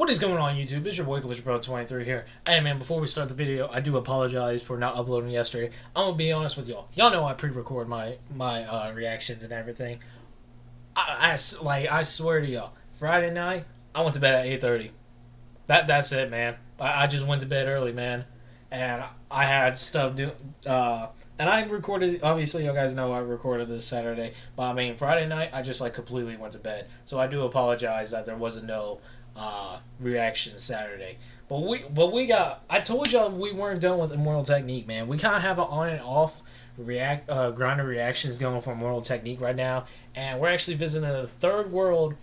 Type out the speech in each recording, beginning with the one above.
What is going on, YouTube? It's your boy GlitcherBro23 here. Hey man, before we start the video, I do apologize for not uploading yesterday. I'm gonna be honest with y'all. Y'all know I pre-record my reactions and everything. I swear to y'all, Friday night I went to bed at 8:30. That's it, man. I just went to bed early, man, and I had stuff and I recorded. Obviously, you guys know I recorded this Saturday, but I mean Friday night I just completely went to bed. So I do apologize that there wasn't no reaction Saturday, but we got. I told y'all we weren't done with Immortal Technique, man. We kind of have an on and off grinder reactions going for Immortal Technique right now, and we're actually visiting the Third World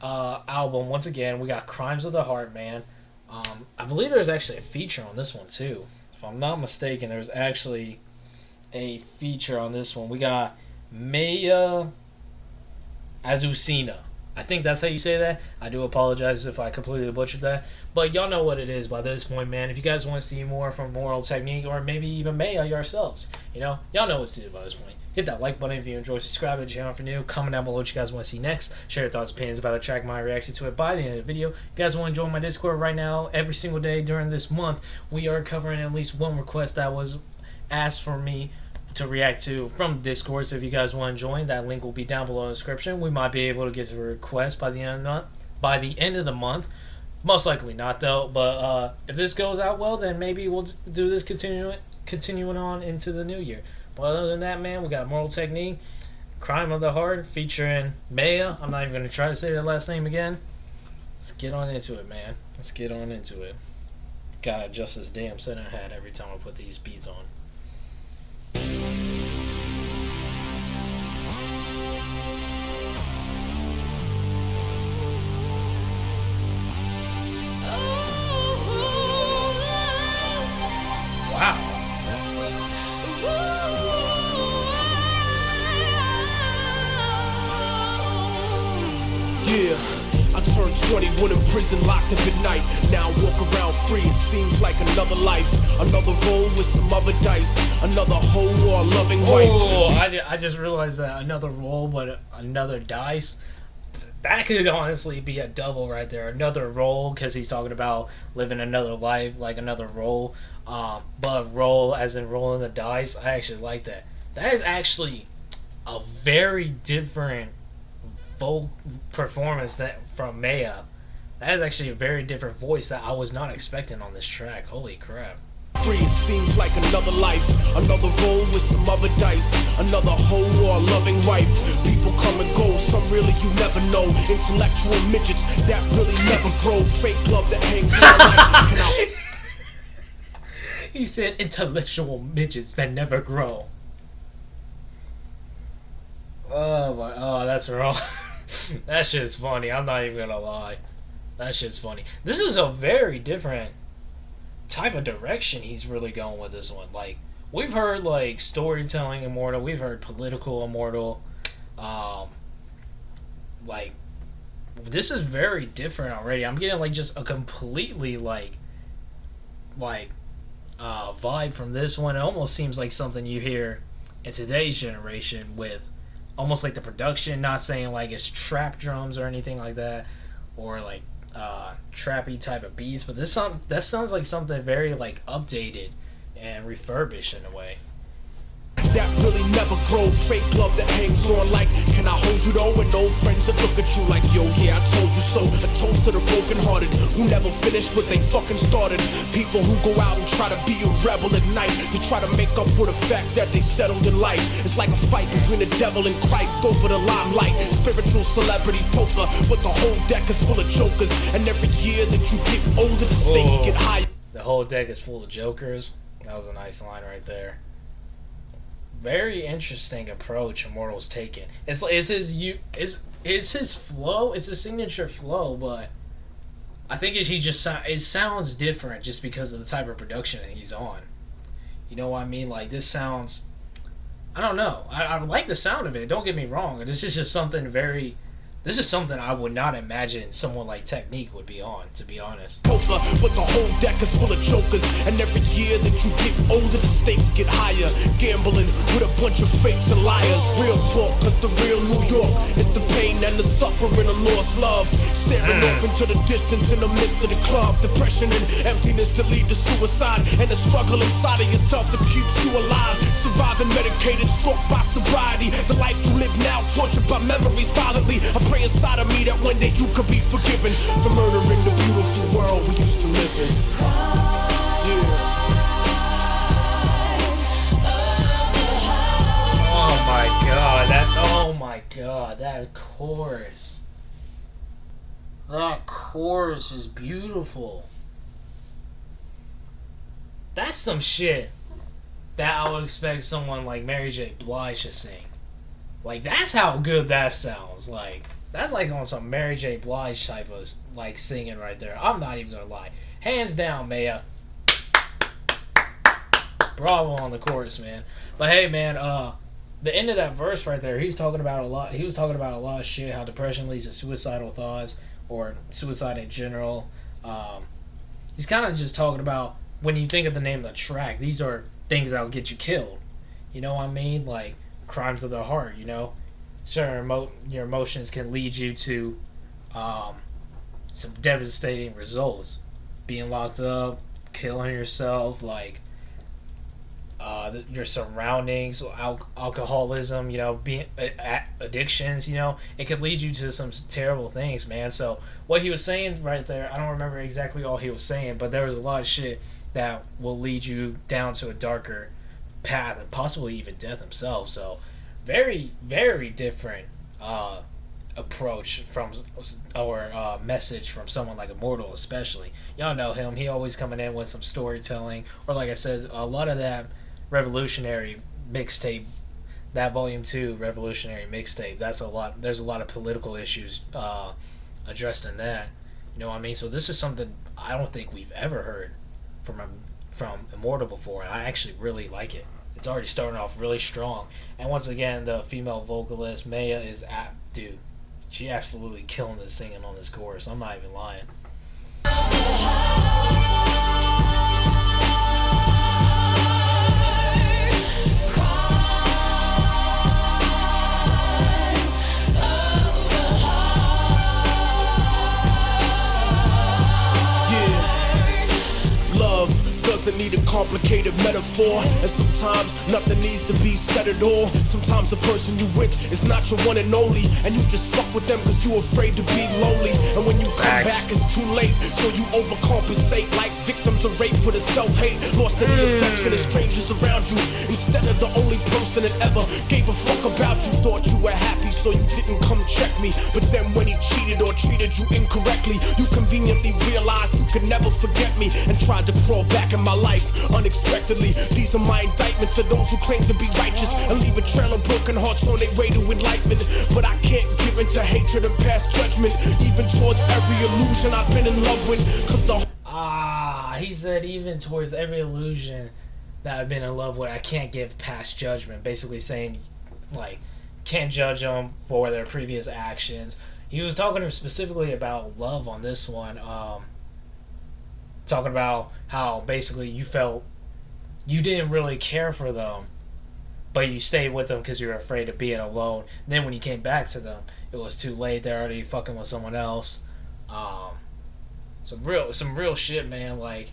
album once again. We got Crimes of the Heart, man. I believe there's actually a feature on this one too, if I'm not mistaken. There's actually a feature on this one. We got Maya Azucena. I think that's how you say that. I do apologize if I completely butchered that. But y'all know what it is by this point, man. If you guys want to see more from Immortal Technique or maybe even Maya yourselves, y'all know what to do by this point. Hit that like button if you enjoy, subscribe to the channel for new, comment down below what you guys want to see next, share your thoughts and opinions about the track, my reaction to it by the end of the video. If you guys want to join my Discord right now, every single day during this month, we are covering at least one request that was asked for me to react to from Discord. So if you guys want to join, that link will be down below in the description. We might be able to get to a request by the end of the month. Most likely not though, but if this goes out well, then maybe we'll do this continuing on into the new year. But other than that, man, we got Immortal Technique, Crime of the Heart featuring Maya. I'm not even going to try to say that last name again. Let's get on into it, man. Let's get on into it. Gotta adjust this damn center hat every time I put these beats on. Wow. Yeah, I turned 21 in prison, locked up at night. Now I walk around free, it seems like another life. Another roll with some other dice. Another hoe or a loving wife. Oh, I just realized that another roll, but another dice. That could honestly be a double right there. Another roll, because he's talking about living another life, like another roll. But roll as in rolling the dice. I actually like that. That is actually a very different vocal performance from Maya. That is actually a very different voice that I was not expecting on this track. Holy crap. Free, it seems like another life. Another roll with some other dice. Another hoe or a loving wife. People come and go, some really you never know. Intellectual midgets that really never grow. Fake love that hangs on like He said intellectual midgets that never grow. Oh, that's wrong. That shit's funny. I'm not even gonna lie. That shit's funny. This is a very different type of direction he's really going with this one. Like, we've heard like storytelling Immortal, we've heard political Immortal. Like, this is very different already. I'm getting like just a completely vibe from this one. It almost seems like something you hear in today's generation with almost like the production, not saying like it's trap drums or anything like that, or like trappy type of beats, but that sounds like something very like updated and refurbished in a way. That really never grow. Fake love that hangs on like, can I hold you though? And old friends that look at you like, yo, yeah, I told you so. A toast to the broken hearted who never finished what they fucking started. People who go out and try to be a rebel at night to try to make up for the fact that they settled in life. It's like a fight between the devil and Christ over the limelight. Spiritual celebrity poker, but the whole deck is full of jokers. And every year that you get older, the stakes get higher. The whole deck is full of jokers. That was a nice line right there. Very interesting approach Immortal's taken. It's his flow. It's a signature flow, but I think it sounds different just because of the type of production that he's on. You know what I mean? Like, this sounds, I don't know. I like the sound of it. Don't get me wrong. This is just something very This is something I would not imagine someone like Technique would be on, to be honest. Poker, but the whole deck is full of jokers. And every year that you get older, the stakes get higher. Gambling with a bunch of fakes and liars. Real talk, cause the real New York is the pain and the suffering of lost love. Staring off into the distance in the midst of the club. Depression and emptiness that lead to suicide. And the struggle inside of yourself that keeps you alive. Surviving medicated, stalked by sobriety. The life you live now, tortured by memories violently. I pray inside of me that one day you could be forgiven for murdering the beautiful world we used to live in. Yeah. Oh my god, that chorus. That chorus is beautiful. That's some shit that I would expect someone like Mary J. Blige to sing. Like, that's how good that sounds. Like, that's like on some Mary J. Blige type of like singing right there. I'm not even gonna lie. Hands down, Maya. Bravo on the chorus, man. But hey, man, the end of that verse right there, he was talking about a lot of shit, how depression leads to suicidal thoughts or suicide in general. He's kind of just talking about, when you think of the name of the track, these are things that'll get you killed. You know what I mean? Like crimes of the heart, you know? Certain your emotions can lead you to some devastating results. Being locked up, killing yourself, like your surroundings, alcoholism, you know, being addictions, you know, it could lead you to some terrible things, man. So what he was saying right there, I don't remember exactly all he was saying, but there was a lot of shit that will lead you down to a darker path and possibly even death himself. So very, very different approach from, or message from someone like Immortal, especially. Y'all know him. He always coming in with some storytelling, or like I said, a lot of that revolutionary mixtape, that volume 2 revolutionary mixtape, there's a lot of political issues addressed in that, you know what I mean? So this is something I don't think we've ever heard from Immortal before, and I actually really like it. It's already starting off really strong, and once again, the female vocalist Maya is dude, she absolutely killing the singing on this chorus. I'm not even lying. Doesn't need a complicated metaphor, and sometimes nothing needs to be said at all. Sometimes the person you with is not your one and only, and you just fuck with them cause you afraid to be lonely. And when you come back it's too late, so you overcompensate like victims of rape for the self-hate. Lost in the affection of strangers around you, instead of the only person that ever gave a fuck about you. Thought you were happy so you didn't come check me, but then when he cheated or treated you incorrectly, you conveniently realized you could never forget me and tried to crawl back in my life unexpectedly. These are my indictments of those who claim to be righteous and leave a trail of broken hearts on their way to enlightenment. But I can't give in to hatred and past judgment, even towards every illusion I've been in love with, cause the he said even towards every illusion that I've been in love with, I can't give past judgment. Basically saying, like, can't judge them for their previous actions. He was talking specifically about love on this one. Talking about how basically you felt you didn't really care for them, but you stayed with them because you were afraid of being alone. And then when you came back to them, it was too late. They're already fucking with someone else. Some real shit, man. Like,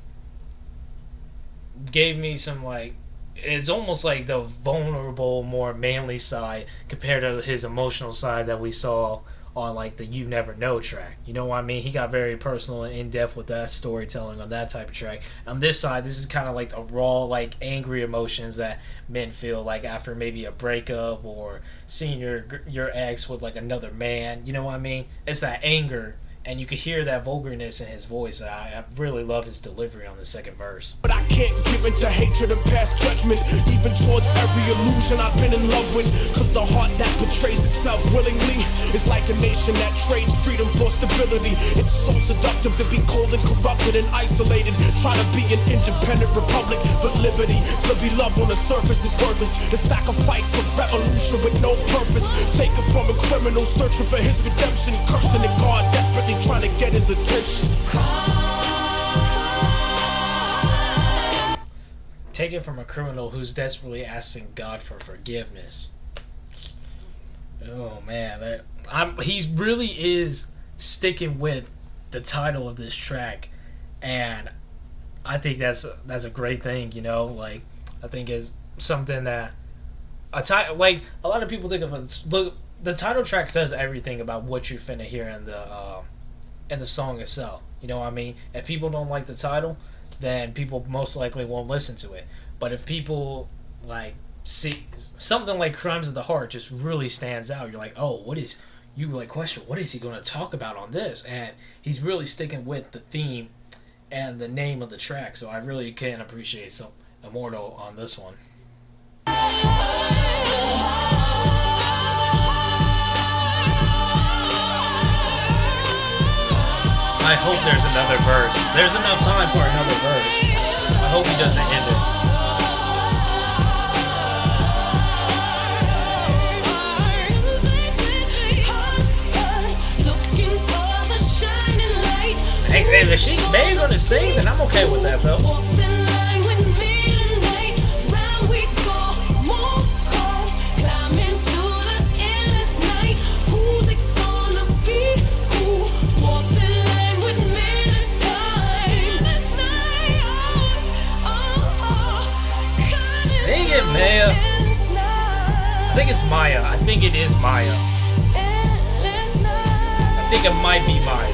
gave me some, like, it's almost like the vulnerable, more manly side compared to his emotional side that we saw on, like, the You Never Know track. You know what I mean? He got very personal and in-depth with that storytelling on that type of track. On this side, this is kind of like the raw, like, angry emotions that men feel, like, after maybe a breakup or seeing your ex with, like, another man. You know what I mean? It's that anger and you could hear that vulgarness in his voice. I really love his delivery on the second verse. But I can't give in to hatred and past judgment, even towards every illusion I've been in love with. Cause the heart that betrays itself willingly is like a nation that trades freedom for stability. It's so seductive to be cold and corrupted and isolated. Try to be an independent republic, but liberty to be loved on the surface is worthless. The sacrifice of revolution with no purpose, taken from a criminal searching for his redemption, cursing at God, desperately trying to get his attention. Take it from a criminal who's desperately asking God for forgiveness. Oh man, he really is sticking with the title of this track, and I think that's a great thing. You know, like I think it's something that like a lot of people think of it. Look, the title track says everything about what you're finna hear in the song itself. You know what I mean? If people don't like the title, then people most likely won't listen to it. But if people like see something like Crimes of the Heart just really stands out, you're like, oh, you like question what is he going to talk about on this? And he's really sticking with the theme and the name of the track. So I really can appreciate some Immortal on this one. I hope there's another verse. There's enough time for another verse. I hope he doesn't end it. Hey, if she may gonna sing, then I'm okay with that, though. Sing it, Maya. I think it's Maya. I think it is Maya. I think it might be Maya.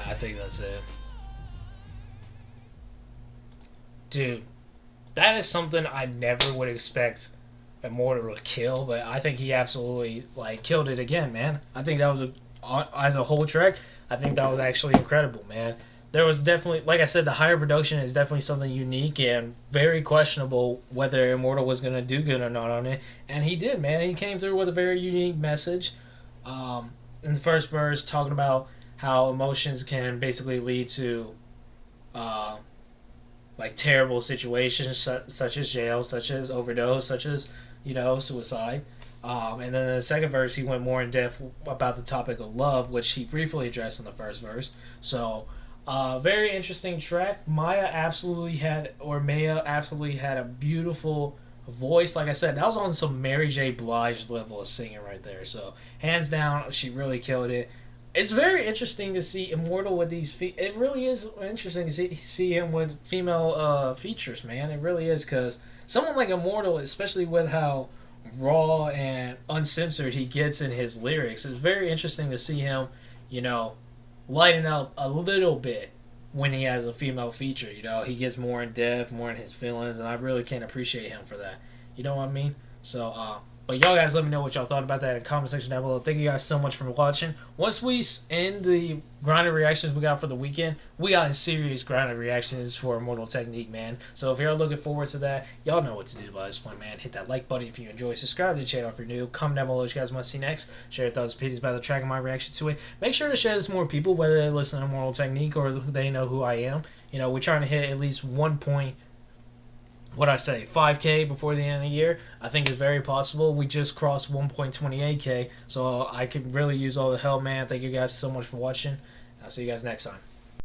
I think that's it. Dude, that is something I never would expect Immortal to kill, but I think he absolutely killed it again, man. I think that was as a whole track, I think that was actually incredible, man. There was definitely, like I said, the higher production is definitely something unique and very questionable whether Immortal was going to do good or not on it. And he did, man. He came through with a very unique message. In the first verse, talking about how emotions can basically lead to terrible situations such as jail, such as overdose, such as, suicide. And then in the second verse, he went more in depth about the topic of love, which he briefly addressed in the first verse. So, very interesting track. Maya absolutely had a beautiful voice. Like I said, that was on some Mary J. Blige level of singing right there. So, hands down, she really killed it. It's very interesting to see Immortal with these. It really is interesting to see him with female features, man. It really is, because someone like Immortal, especially with how raw and uncensored he gets in his lyrics, it's very interesting to see him, lighten up a little bit when he has a female feature. He gets more in depth, more in his feelings, and I really can appreciate him for that. You know what I mean? So, but y'all guys let me know what y'all thought about that in the comment section down below. Thank you guys so much for watching. Once we end the grinded reactions we got for the weekend, we got serious grinded reactions for Immortal Technique, man. So if you're looking forward to that, y'all know what to do by this point, man. Hit that like button if you enjoy. Subscribe to the channel if you're new. Comment down below what you guys want to see next. Share your thoughts and opinions about the track and my reaction to it. Make sure to share this with more people, whether they listen to Immortal Technique or they know who I am. We're trying to hit at least 5K before the end of the year. I think it's very possible. We just crossed 1.28K, so I could really use all the help, man. Thank you guys so much for watching. I'll see you guys next time.